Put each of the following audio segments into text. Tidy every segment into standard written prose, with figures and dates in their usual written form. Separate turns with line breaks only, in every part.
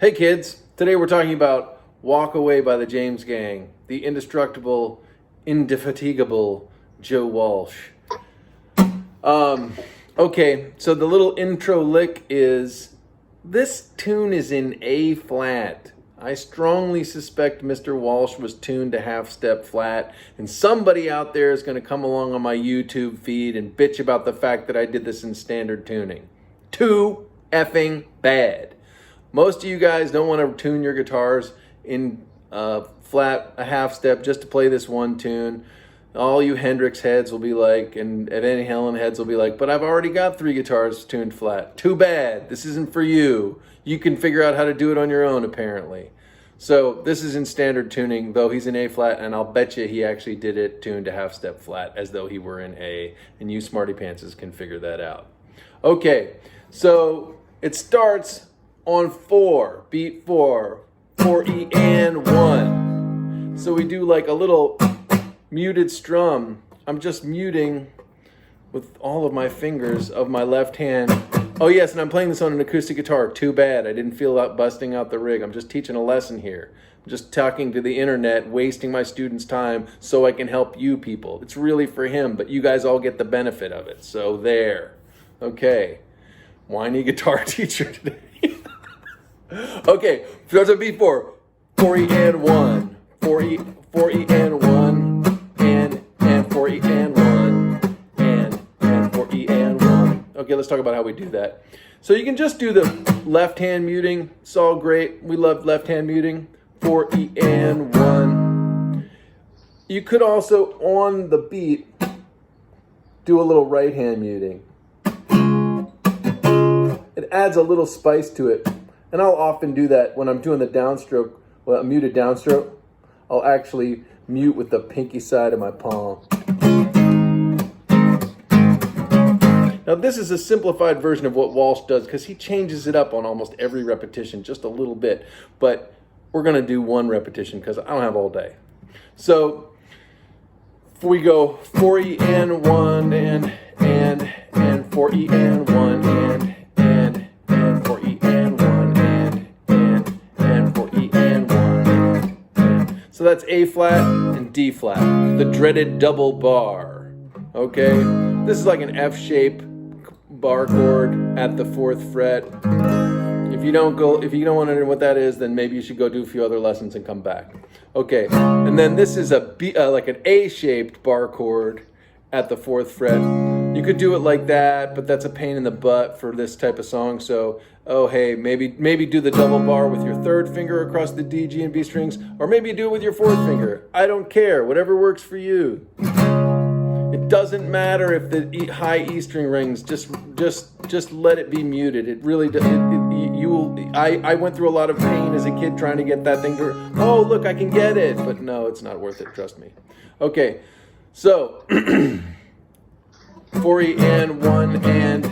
Hey kids, today we're talking about Walk Away by the James Gang, the indestructible, indefatigable Joe Walsh. Okay, so the little intro lick is, this tune is in A flat. I strongly suspect Mr. Walsh was tuned to half step flat, and somebody out there is going to come along on my YouTube feed and bitch about the fact that I did this in standard tuning. Too effing bad. Most of you guys don't want to tune your guitars in flat, a half step, just to play this one tune. All you Hendrix heads will be like, and Eddie Helen heads will be like, but I've already got 3 guitars tuned flat. Too bad. This isn't for you. You can figure out how to do it on your own, apparently. So this is in standard tuning, though he's in A flat, and I'll bet you he actually did it tuned to half step flat, as though he were in A, and you smarty pantses can figure that out. Okay, so it starts on 4, beat 4, 4E and 1. So we do like a little muted strum. I'm just muting with all of my fingers of my left hand. Oh yes, and I'm playing this on an acoustic guitar. Too bad, I didn't feel like busting out the rig. I'm just teaching a lesson here. I'm just talking to the internet, wasting my students' time so I can help you people. It's really for him, but you guys all get the benefit of it. So there. Okay. Whiny guitar teacher today. Okay, starts on B4, 4E and 1, 4E and 1, and 4E and 1, and 4E and 1. Okay, let's talk about how we do that. So you can just do the left hand muting. It's all great. We love left hand muting. 4E and 1. You could also, on the beat, do a little right hand muting. It adds a little spice to it. And I'll often do that when I'm doing the downstroke, well, a muted downstroke. I'll actually mute with the pinky side of my palm. Now this is a simplified version of what Walsh does because he changes it up on almost every repetition, just a little bit. But we're going to do one repetition because I don't have all day. So we go 4E and 1 and 4E and 1 and 4E and 1. So that's A flat and D flat, the dreaded double bar. Okay, this is like an F-shaped bar chord at the 4th fret. If you don't want to know what that is, then maybe you should go do a few other lessons and come back. Okay, and then this is a B, like an A-shaped bar chord at the 4th fret. You could do it like that, but that's a pain in the butt for this type of song. So, oh hey, maybe do the double bar with your 3rd finger across the D, G, and B strings, or maybe do it with your 4th finger. I don't care, whatever works for you. It doesn't matter if the high E string rings. Just let it be muted. It really does. I went through a lot of pain as a kid trying to get that thing to. Oh look, I can get it, but no, it's not worth it. Trust me. Okay, so. 4E and 1 and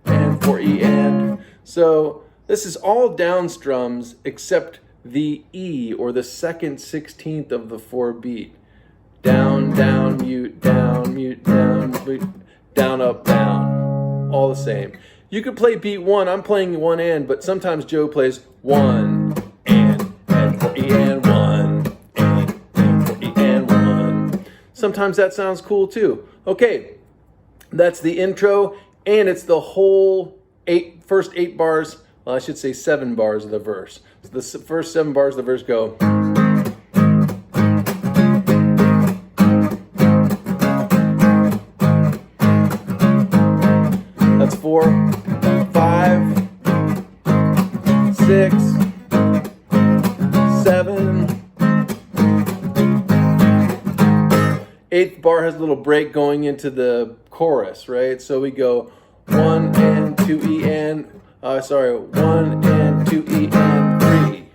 4E and. So this is all down strums except the E, or the 2nd 16th of the 4 beat. Down, down, mute, down, mute, down, mute, down, up, down. All the same. You could play beat 1. I'm playing 1 and, but sometimes Joe plays 1 and 4E and 1 and 4E and 1. Sometimes that sounds cool too. Okay. That's the intro, and it's the whole first 8 bars, well, I should say 7 bars of the verse. So the first 7 bars of the verse go. That's 4, 5, 6, 7. 8th bar has a little break going into the chorus, right? So we go 1 and 2E and 1 and 2E and 3.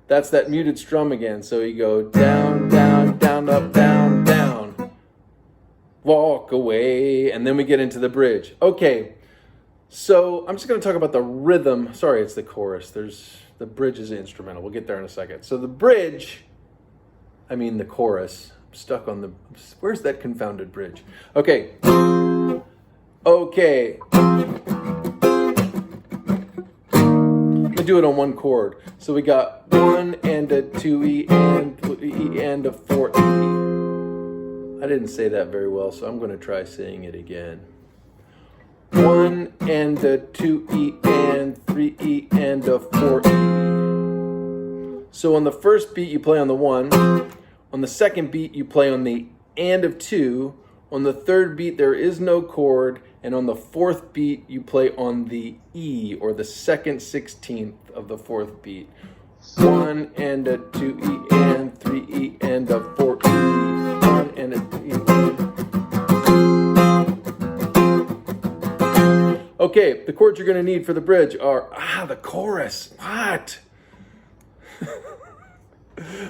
That's that muted strum again. So you go down, down, down, up, down, down. Walk away, and then we get into the bridge. Okay, so I'm just going to talk about the rhythm. Sorry, it's the chorus. The bridge is instrumental. We'll get there in a second. So the bridge, the chorus. Stuck on the, where's that confounded bridge? Okay. The do it on one chord. So we got 1 and a 2E and 3E and a 4E. I didn't say that very well, so I'm going to try saying it again. 1 and a 2E and 3E and a 4E. So on the first beat you play on the 1, on the second beat you play on the and of 2, on the third beat there is no chord, and on the fourth beat you play on the E, or the second 16th of the fourth beat. 1 and a 2E and 3E and a 4E. 1 and a 3E. Okay, the chords you're going to need for the bridge are, the chorus. What?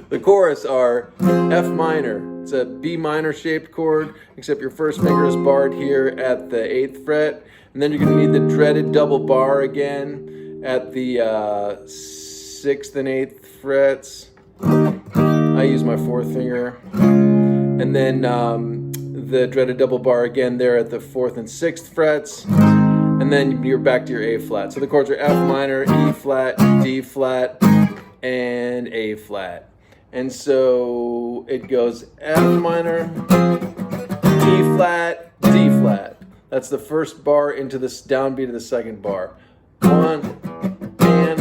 The chorus are F minor. It's a B minor shaped chord, except your first finger is barred here at the 8th fret. And then you're going to need the dreaded double bar again at the 6th and 8th frets. I use my 4th finger. And then the dreaded double bar again there at the 4th and 6th frets. And then you're back to your A flat. So the chords are F minor, E flat, D flat, and A flat. And so it goes F minor, E flat, D flat. That's the first bar into this downbeat of the second bar. 1 and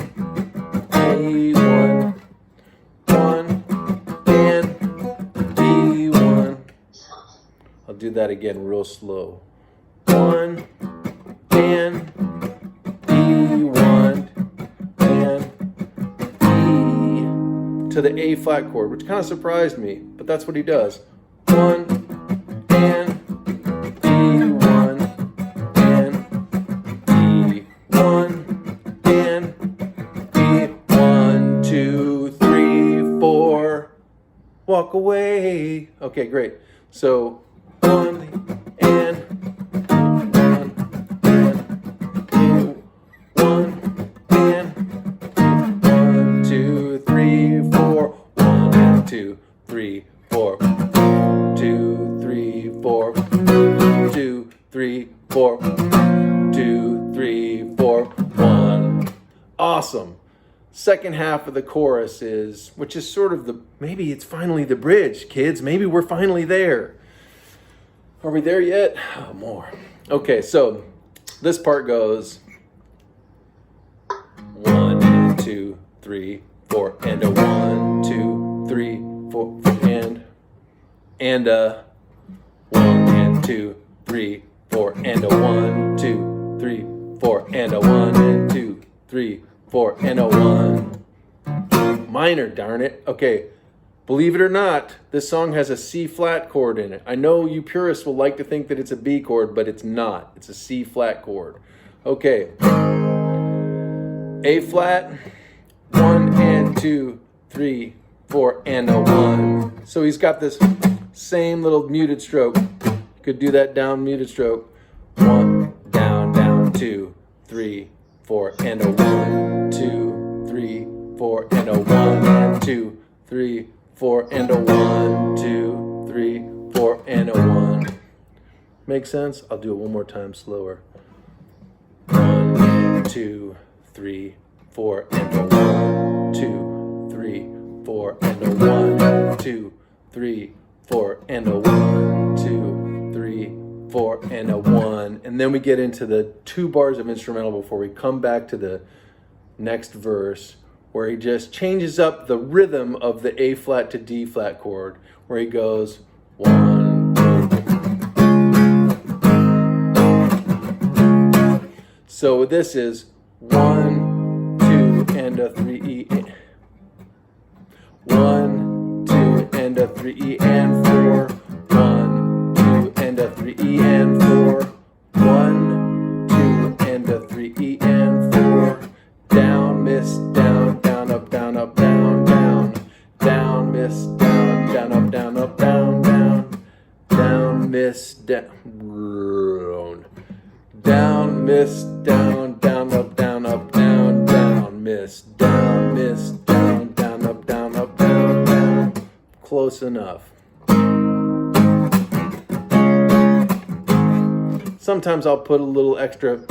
D1, 1 and D1. I'll do that again real slow. 1 and D1 and E to the A flat chord, which kind of surprised me, but that's what he does. 1 and D1 and D1 and D1, 2, 3, 4. Walk away. Okay, great. So 1 and 2, 3, 4. 2, 3, 4. 2, 3, 4. 2, 3, 4. 1. Awesome. Second half of the chorus is, which is sort of the, maybe it's finally the bridge, kids. Maybe we're finally there. Are we there yet? Oh, more. Okay, so this part goes 1, 2, 3, 4, and a 1, 2, 3, 4, and a 1 and 2, 3, 4, and a 1, 2, 3, 4, and a 1 and 2, 3, 4, and a 1. Minor, darn it. Okay, believe it or not, this song has a C flat chord in it. I know you purists will like to think that it's a B chord, but it's not. It's a C flat chord. Okay, A flat, 1 and 2, 3, 4, and a 1. So he's got this same little muted stroke. You could do that down muted stroke. 1, down, down, 2, 3, 4, and a 1, 2, 3, 4, and a 1, and 2, 3, 4, and a 1, 2, 3, 4, and a 1. Make sense? I'll do it one more time slower. 1, 2, 3, 4, and a 1, 2, 3, 4, and a 1, 2, 3, 4, and a 1, 2, 3, 4, and a 1. And then we get into the 2 bars of instrumental before we come back to the next verse, where he just changes up the rhythm of the A flat to D flat chord, where he goes 1, 2. So this is 1, 2, and a 3E. 1, 2, and a 3E and 4. 1, 2, and a 3E and 4. 1, 2, and a 3E and 4. Down, miss, down, down, up, down, up, down, down. Down, miss, down, down, up, down, up, down, down. Down, miss, down. Down, miss, down, down, up, down, up, down, down, miss, down, miss, down, down, up, down, up, down, down. Close enough. Sometimes I'll put a little extra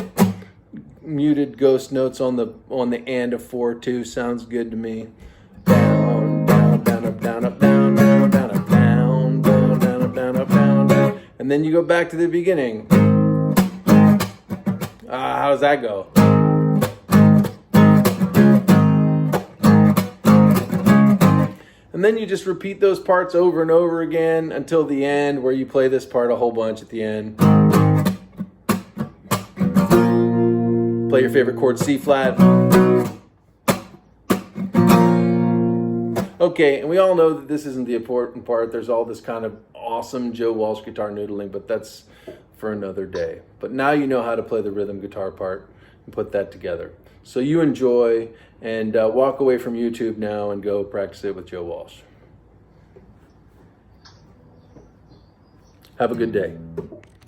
muted ghost notes on the and of 4 too. Sounds good to me. Down, down, down, up, down, up, down, down, down, up, down, down, down, up, down, up, down, down. And then you go back to the beginning. How does that go? And then you just repeat those parts over and over again until the end, where you play this part a whole bunch at the end. Play your favorite chord, C flat. Okay, and we all know that this isn't the important part. There's all this kind of awesome Joe Walsh guitar noodling, but that's for another day. But now you know how to play the rhythm guitar part and put that together. So you enjoy, and walk away from YouTube now and go practice it with Joe Walsh. Have a good day.